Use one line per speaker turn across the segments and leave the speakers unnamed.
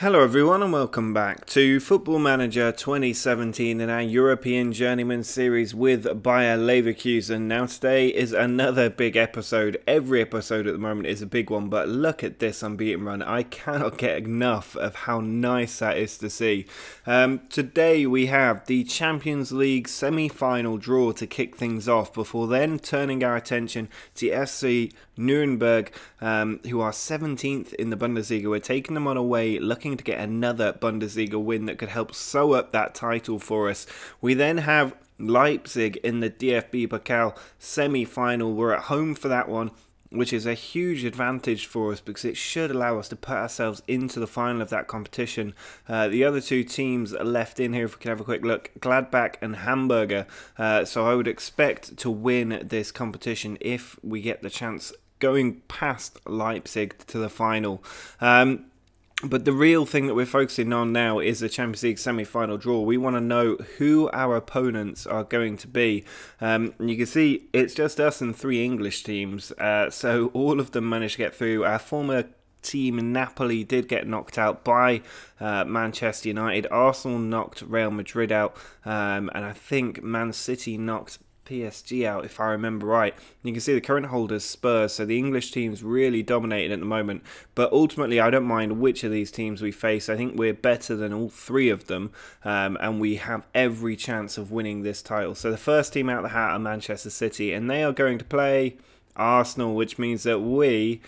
Hello everyone and welcome back to Football Manager 2017 and our European Journeyman series with Bayer Leverkusen. Now today is another big episode. Every episode at the moment is a big one, but look at this unbeaten run. I cannot get enough of how nice that is to see. Today we have the Champions League semi-final draw to kick things off before then turning our attention to SC Nuremberg, who are 17th in the Bundesliga. We're taking them on away, looking to get another Bundesliga win that could help sew up that title for us. We then have Leipzig in the DFB Pokal semi-final. We're at home for that one, which is a huge advantage for us because it should allow us to put ourselves into the final of that competition. The other two teams left in here, if we can have a quick look, Gladbach and Hamburger. So I would expect to win this competition if we get the chance going past Leipzig to the final. But the real thing that we're focusing on now is the Champions League semi-final draw. We want to know who our opponents are going to be. You can see it's just us and three English teams, so all of them managed to get through. Our former team Napoli did get knocked out by Manchester United. Arsenal knocked Real Madrid out, and I think Man City knocked PSG out, if I remember right. You can see the current holders Spurs, so the English team's really dominating at the moment, but ultimately I don't mind which of these teams we face. I think we're better than all three of them, and we have every chance of winning this title. So the first team out of the hat are Manchester City, and they are going to play Arsenal, which means that we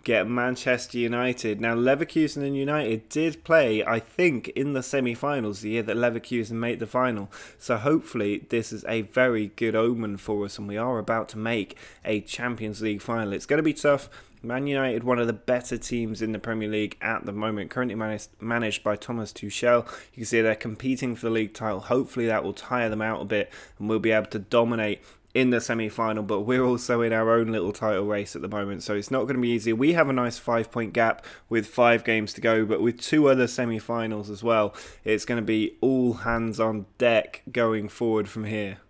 get Manchester United. Now, Leverkusen and United did play, I think, in the semi-finals the year that Leverkusen made the final. So hopefully this is a very good omen for us, and we are about to make a Champions League final. It's going to be tough. Man United, one of the better teams in the Premier League at the moment, currently managed by Thomas Tuchel. You can see they're competing for the league title. Hopefully that will tire them out a bit and we'll be able to dominate in the semi-final, but we're also in our own little title race at the moment, so it's not going to be easy. We have a nice 5-point gap with 5 games to go, but with 2 other semi-finals as well, it's going to be all hands on deck going forward from here.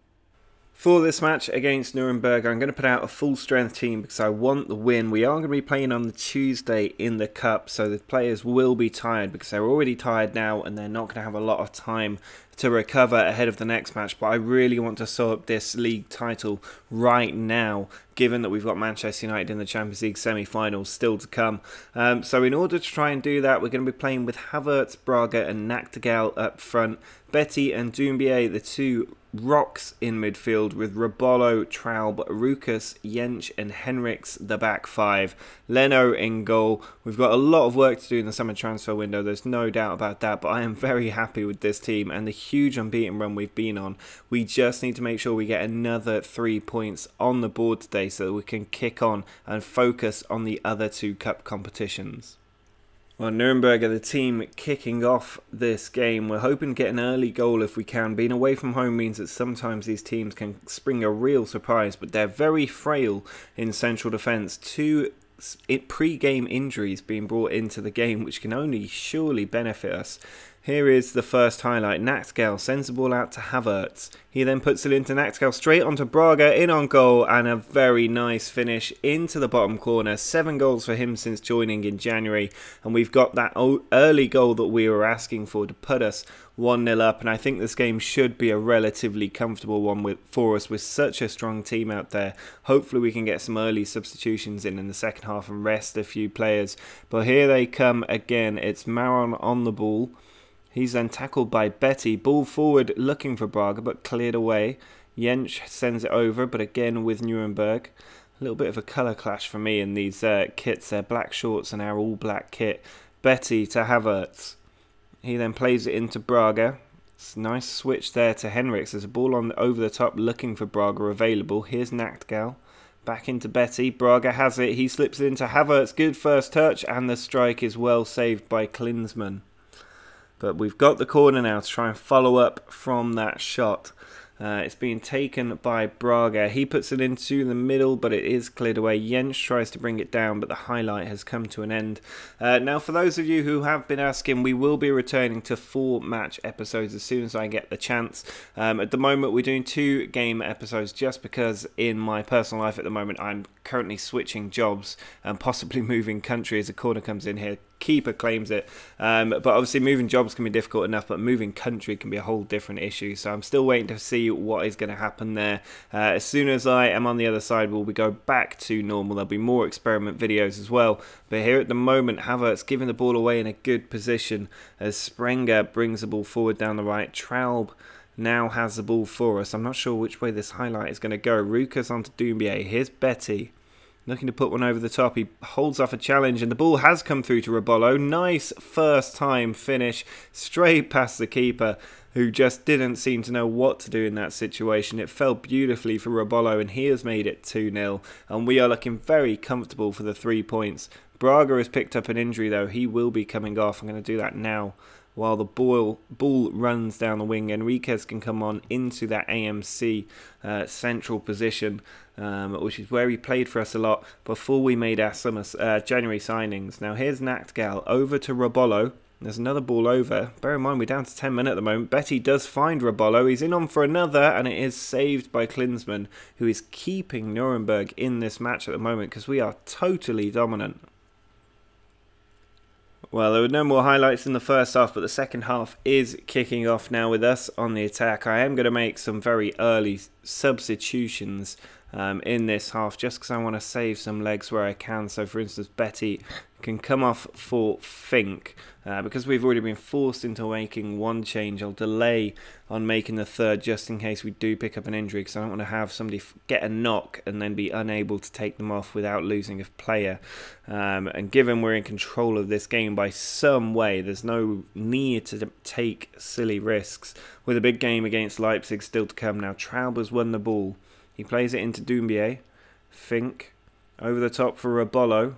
For this match against Nuremberg, I'm going to put out a full-strength team because I want the win. We are going to be playing on the Tuesday in the Cup, so the players will be tired because they're already tired now and they're not going to have a lot of time to recover ahead of the next match. But I really want to sew up this league title right now, given that we've got Manchester United in the Champions League semi-finals still to come. So in order to try and do that, we're going to be playing with Havertz, Braga and Nachtigall up front. Betty and Doumbia, the two rocks in midfield, with Robolo, Traub, Rukas, Jensch and Henriks the back 5. Leno in goal. We've got a lot of work to do in the summer transfer window, there's no doubt about that, but I am very happy with this team and the huge unbeaten run we've been on. We just need to make sure we get another 3 points on the board today so that we can kick on and focus on the other 2 cup competitions. Well, Nuremberg are the team kicking off this game. We're hoping to get an early goal if we can. Being away from home means that sometimes these teams can spring a real surprise, but they're very frail in central defence. 2 pre-game injuries being brought into the game, which can only surely benefit us. Here is the first highlight. Nachtigall sends the ball out to Havertz. He then puts it into Nachtigall, straight onto Braga, in on goal, and a very nice finish into the bottom corner. 7 goals for him since joining in January, and we've got that early goal that we were asking for to put us 1-0 up, and I think this game should be a relatively comfortable one for us with such a strong team out there. Hopefully we can get some early substitutions in the second half and rest a few players. But here they come again. It's Maron on the ball. He's then tackled by Betty. Ball forward looking for Braga, but cleared away. Jensch sends it over, but again with Nuremberg. A little bit of a colour clash for me in these kits. They're black shorts and our all-black kit. Betty to Havertz. He then plays it into Braga. It's a nice switch there to Henriks. There's a ball on over the top looking for Braga available. Here's Nachtigall. Back into Betty. Braga has it. He slips it into Havertz. Good first touch, and the strike is well saved by Klinsmann. But we've got the corner now to try and follow up from that shot. It's being taken by Braga. He puts it into the middle, but it is cleared away. Jensch tries to bring it down, but the highlight has come to an end. Now, for those of you who have been asking, we will be returning to 4 match episodes as soon as I get the chance. At the moment, we're doing 2 game episodes just because in my personal life at the moment, I'm currently switching jobs and possibly moving country as a corner comes in here. keeper claims it. But obviously moving jobs can be difficult enough, but moving country can be a whole different issue. So I'm still waiting to see what is going to happen there. As soon as I am on the other side, we'll go back to normal. There'll be more experiment videos as well. But here at the moment, Havertz giving the ball away in a good position as Sprenger brings the ball forward down the right. Traub now has the ball for us. I'm not sure which way this highlight is going to go. Rukas onto Doumbia. Here's Betty. Looking to put one over the top. He holds off a challenge and the ball has come through to Robolo. Nice first time finish. Straight past the keeper, who just didn't seem to know what to do in that situation. It fell beautifully for Robolo and he has made it 2-0. And we are looking very comfortable for the 3 points. Braga has picked up an injury though. He will be coming off. I'm going to do that now. While the ball runs down the wing, Enriquez can come on into that AMC central position, which is where he played for us a lot before we made our January signings. Now here's Nachtgal over to Robolo. There's another ball over. Bear in mind we're down to 10 men at the moment. Betty does find Robolo. He's in on for another, and it is saved by Klinsmann, who is keeping Nuremberg in this match at the moment because we are totally dominant. Well, there were no more highlights in the first half, but the second half is kicking off now with us on the attack. I am going to make some very early substitutions in this half just because I want to save some legs where I can. So, for instance, Betty can come off for Fink. Because we've already been forced into making one change, I'll delay on making the third just in case we do pick up an injury, because I don't want to have somebody get a knock and then be unable to take them off without losing a player. And given we're in control of this game by some way, there's no need to take silly risks. With a big game against Leipzig still to come now, Traub has won the ball. He plays it into Doumbia. Fink over the top for Robolo.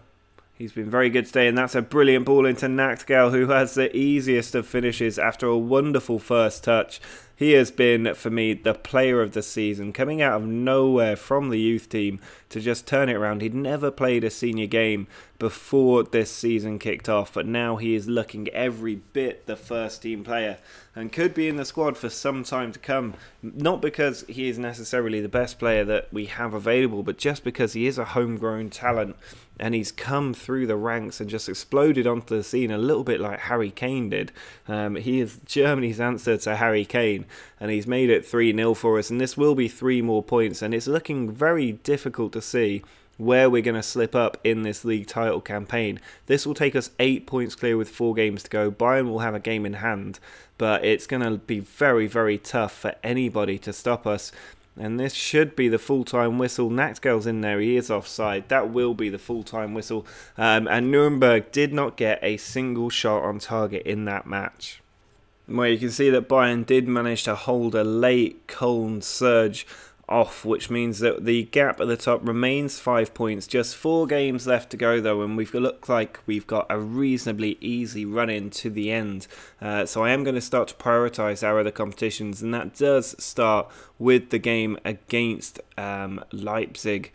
He's been very good today, and that's a brilliant ball into Nachtgal, who has the easiest of finishes after a wonderful first touch. He has been, for me, the player of the season, coming out of nowhere from the youth team to just turn it around. He'd never played a senior game before this season kicked off, but now he is looking every bit the first team player and could be in the squad for some time to come. Not because he is necessarily the best player that we have available, but just because he is a homegrown talent and he's come through the ranks and just exploded onto the scene a little bit like Harry Kane did. He is Germany's answer to Harry Kane, and he's made it 3-0 for us, and this will be 3 more points, and it's looking very difficult to see where we're going to slip up in this league title campaign. This will take us 8 points clear with 4 games to go. Bayern will have a game in hand, but it's going to be very, very tough for anybody to stop us. And this should be the full-time whistle. Nachtgal's in there. He is offside. That will be the full-time whistle. And Nuremberg did not get a single shot on target in that match. Well, you can see that Bayern did manage to hold a late Köln surge off, which means that the gap at the top remains 5 points. Just 4 games left to go though, and we've looked like we've got a reasonably easy run in to the end. So I am going to start to prioritise our other competitions, and that does start with the game against Leipzig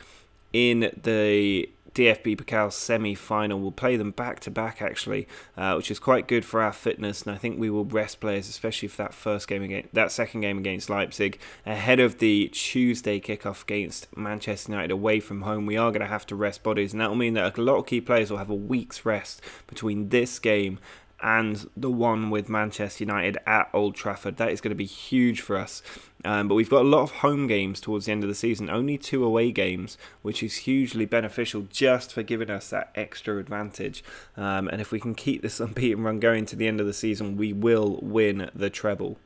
in the DFB Pokal semi-final. We'll play them back-to-back actually, which is quite good for our fitness, and I think we will rest players, especially for that second game against Leipzig, ahead of the Tuesday kickoff against Manchester United away from home. We are going to have to rest bodies, and that will mean that a lot of key players will have a week's rest between this game and the one with Manchester United at Old Trafford. That is going to be huge for us. But we've got a lot of home games towards the end of the season, only 2 away games, which is hugely beneficial just for giving us that extra advantage. And if we can keep this unbeaten run going to the end of the season, we will win the treble.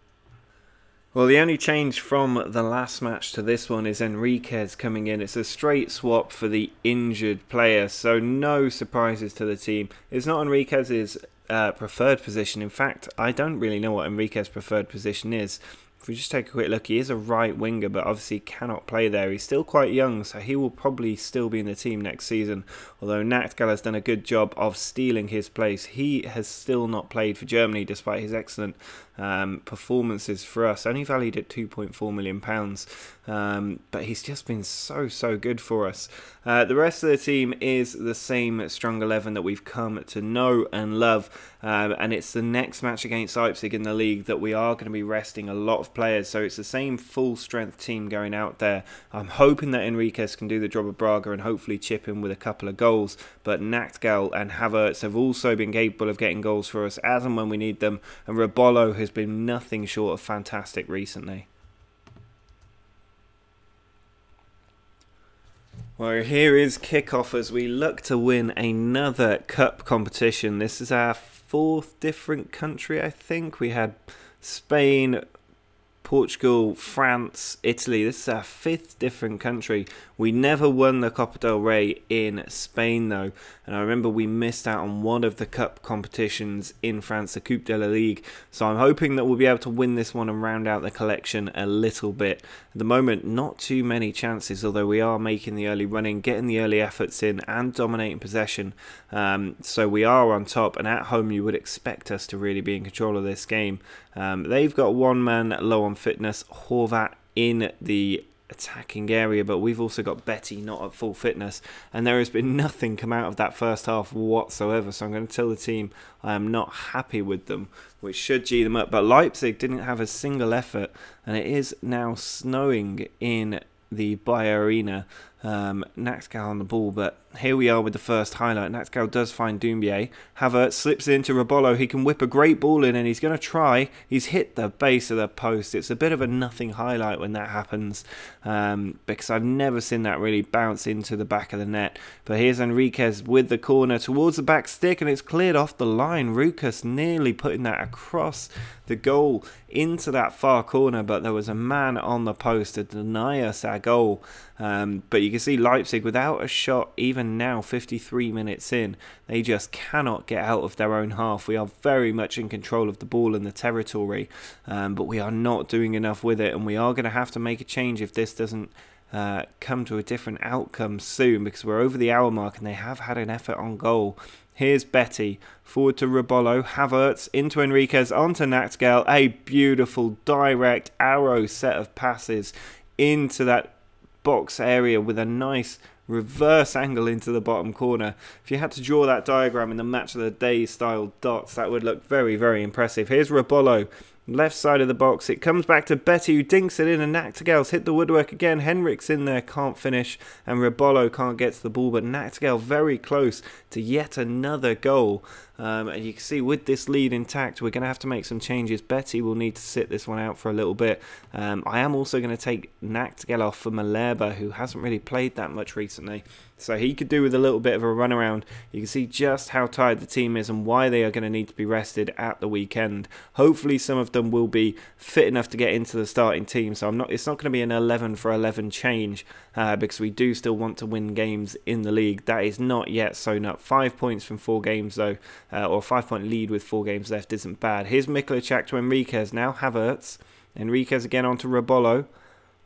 Well, the only change from the last match to this one is Enriquez coming in. It's a straight swap for the injured player, so no surprises to the team. It's not Enriquez's preferred position. In fact, I don't really know what Enriquez's preferred position is. If we just take a quick look, he is a right winger, but obviously cannot play there. He's still quite young, so he will probably still be in the team next season. Although Nachtgal has done a good job of stealing his place, he has still not played for Germany despite his excellent performances for us. Only valued at £2.4 million, but he's just been so good for us. The rest of the team is the same strong 11 that we've come to know and love, and it's the next match against Leipzig in the league that we are going to be resting a lot of of players, so it's the same full strength team going out there. I'm hoping that Enriquez can do the job of Braga and hopefully chip in with a couple of goals, but Nachtgal and Havertz have also been capable of getting goals for us as and when we need them, and Rebolo has been nothing short of fantastic recently. Well, here is kickoff as we look to win another cup competition. This is our 4th different country, I think. We had Spain, Portugal, France, Italy. This is our 5th different country. We never won the Copa del Rey in Spain though, and I remember we missed out on one of the cup competitions in France, the Coupe de la Ligue, so I'm hoping that we'll be able to win this one and round out the collection a little bit. At the moment, not too many chances, although we are making the early running, getting the early efforts in and dominating possession, so we are on top, and at home you would expect us to really be in control of this game. They've got one man low on fitness, Horvat in the attacking area, but we've also got Betty not at full fitness, and there has been nothing come out of that first half whatsoever, so I'm going to tell the team I am not happy with them, which should G them up. But Leipzig didn't have a single effort, and it is now snowing in the Bayer Arena. Nachtgal on the ball, but here we are with the first highlight. Nachtgal does find Doumbia. Havertz slips into Rebolo. He can whip a great ball in, and he's going to try. He's hit the base of the post. It's a bit of a nothing highlight when that happens, because I've never seen that really bounce into the back of the net. But here's Enriquez with the corner towards the back stick, and it's cleared off the line. Rukas nearly putting that across the goal into that far corner, but there was a man on the post to deny us our goal. But you can see Leipzig without a shot even now, 53 minutes in. They just cannot get out of their own half. We are very much in control of the ball and the territory, but we are not doing enough with it, and we are going to have to make a change if this doesn't come to a different outcome soon, because we're over the hour mark and they have had an effort on goal. Here's Betty, forward to Rebolo, Havertz, into Enriquez, onto Nachtgal. A beautiful direct arrow set of passes into that box area with a nice reverse angle into the bottom corner. If you had to draw that diagram in the match of the day style dots, that would look very, very impressive. Here's Rebolo, left side of the box. It comes back to Betty, who dinks it in, and Nachtgal's hit the woodwork again. Henrik's in there, can't finish, and Rebolo can't get to the ball, but Nachtgal very close to yet another goal. And you can see with this lead intact, we're going to have to make some changes. Betty will need to sit this one out for a little bit. I am also going to take Nachtgal off for Malherbe, who hasn't really played that much recently, so he could do with a little bit of a run around. You can see just how tired the team is and why they are going to need to be rested at the weekend. Hopefully some of them will be fit enough to get into the starting team, so it's not going to be an 11 for 11 change, because we do still want to win games in the league. That is not yet sewn up. 5 points from 4 games though, or a 5-point lead with 4 games left isn't bad. Here's Mikulacak to Enriquez, now Havertz. Enriquez again onto Rebolo.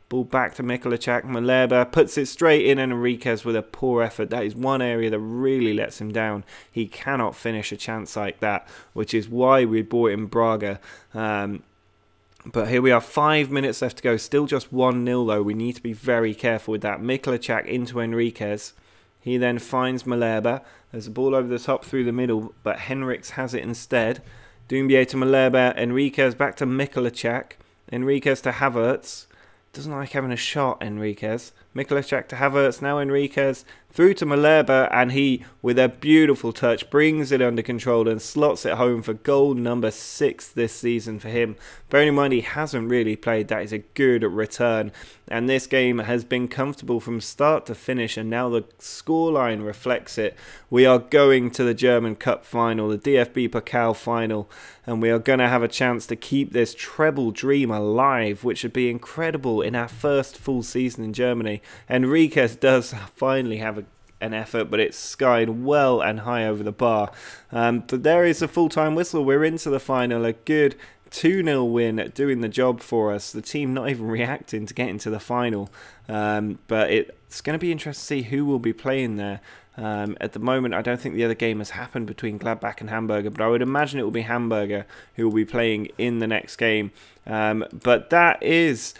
Ball back to Mikulacak. Malherbe puts it straight in, and Enriquez with a poor effort. That is one area that really lets him down. He cannot finish a chance like that, which is why we bought in Braga. But here we are, 5 minutes left to go. Still just 1-0 though. We need to be very careful with that. Mikulacak into Enriquez. He then finds Malherbe. There's a ball over the top through the middle, but Henriks has it instead. Doumbia to Malherbe. Enriquez back to Mikulacak. Enriquez to Havertz. Doesn't like having a shot, Enriquez. Mikulacak to Havertz, now Enriquez. Through to Malherbe, and he, with a beautiful touch, brings it under control and slots it home for goal number 6 this season for him. Bearing in mind he hasn't really played, that is a good return. And this game has been comfortable from start to finish, and now the scoreline reflects it. We are going to the German Cup final, the DFB Pokal final, and we are going to have a chance to keep this treble dream alive, which would be incredible in our first full season in Germany. Enriquez does finally have an effort, but it's skied well and high over the bar. But there is a full-time whistle. We're into the final. A good 2-0 win doing the job for us. The team not even reacting to getting to the final. But it's going to be interesting to see who will be playing there. At the moment, I don't think the other game has happened between Gladbach and Hamburger, but I would imagine it will be Hamburger who will be playing in the next game. But that is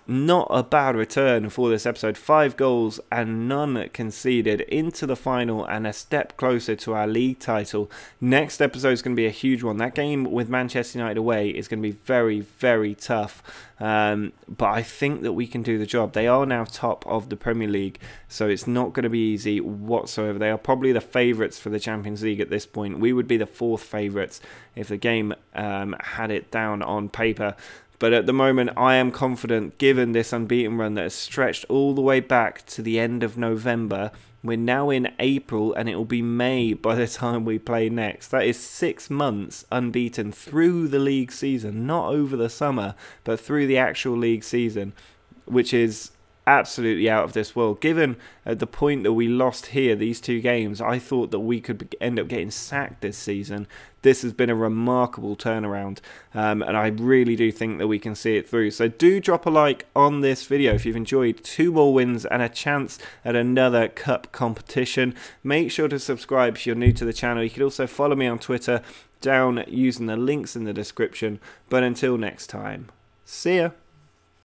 not a bad return for this episode. 5 goals and none conceded into the final and a step closer to our league title. Next episode is going to be a huge one. That game with Manchester United away is going to be very, very tough. But I think that we can do the job. They are now top of the Premier League, so it's not going to be easy whatsoever. They are probably the favourites for the Champions League at this point. We would be the 4th favourites if the game had it down on paper. But at the moment, I am confident, given this unbeaten run that has stretched all the way back to the end of November. We're now in April, and it will be May by the time we play next. That is 6 months unbeaten through the league season, not over the summer, but through the actual league season, which is absolutely out of this world. Given at the point that we lost here, these 2 games, I thought that we could end up getting sacked this season. This has been a remarkable turnaround, and I really do think that we can see it through. So do drop a like on this video if you've enjoyed. 2 more wins and a chance at another cup competition. Make sure to subscribe if you're new to the channel. You can also follow me on Twitter down using the links in the description. But until next time, see ya.